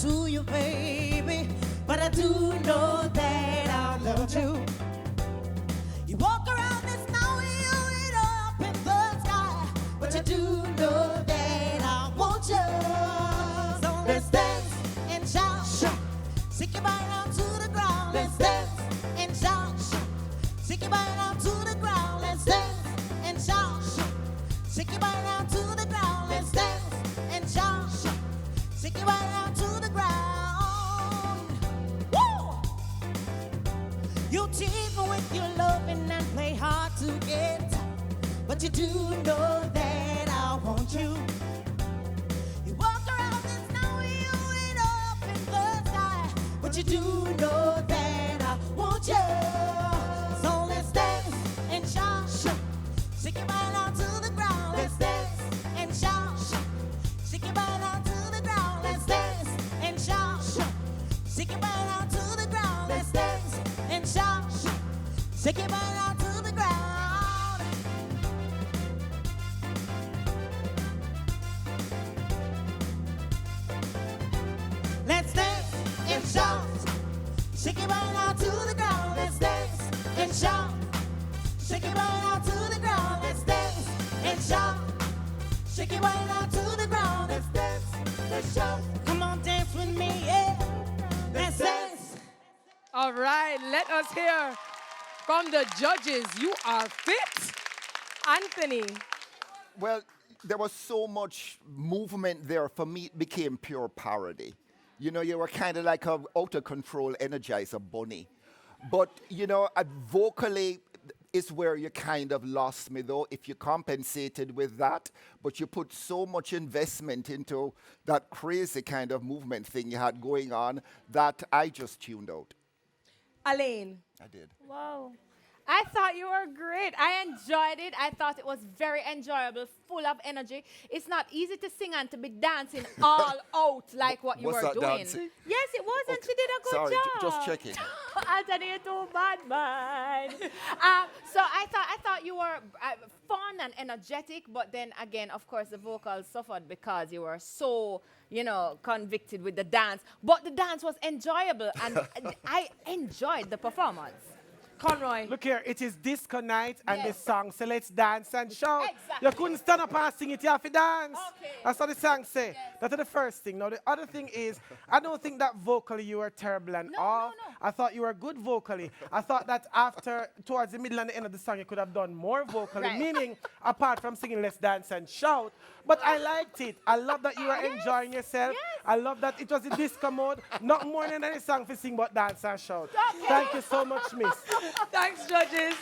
to you, baby, but I do know that I love you. You walk around this snowy it up in the sky, but you do know that I want you. So let's dance and shout, shake your body down to the ground. Let's dance and shout, shake your body down to the ground. Let's dance and shout, shake your body down to the ground. Let's dance and shout, shake your body down to the ground. Woo! You tease me with your loving and play hard to get, but you do know that I want you. You walk around this snowy it up in the sky, but you do know that I want you. So let's dance and shout, shake your body down to the ground. Let's dance and shout, shake your body down to the ground. Let's dance and shout, shake your body down to the ground. Let's dance and shout, shake your body down to the ground. Let's dance and shout, shake your body down to the ground. Let's dance and shout, shake your body down to the ground. Let's dance and shout, shake your body down to the ground. Let's dance and shout. Come on, dance with me, yeah. Let's dance. All right, let us hear from the judges. You are fit, Anthony. Well, there was so much movement there. For me, it became pure parody. You know, you were kind of like a out-of-control Energizer bunny. But, you know, vocally is where you kind of lost me, though, if you compensated with that. But you put so much investment into that crazy kind of movement thing you had going on that I just tuned out. Alaine. I did. Wow. I thought you were great. I enjoyed it. I thought it was very enjoyable, full of energy. It's not easy to sing and to be dancing all out like what you Was were that doing. dancing? Yes, it was, and she did a good Sorry, job. just checking. Anthony, you're too bad, man. So I thought you were fun and energetic, but then again, of course, the vocals suffered because you were so, you know, convicted with the dance. But the dance was enjoyable, and I enjoyed the performance. Conroy. Look here, it is disco night and Yes. this song, so let's dance and shout. Exactly. You couldn't stand up and sing it, you have to dance. Okay. That's what the song say. Yes. That's the first thing. Now, the other thing is, I don't think that vocally you were terrible and all. no. I thought you were good vocally. I thought that after, towards the middle and the end of the song, you could have done more vocally, Right. meaning apart from singing Let's Dance and Shout. But I liked it. I love that you were enjoying yourself. Yes. I love that it was in disco mode. Not more than any song to sing but dance and shout. Okay. Thank you so much, miss. Thanks, judges.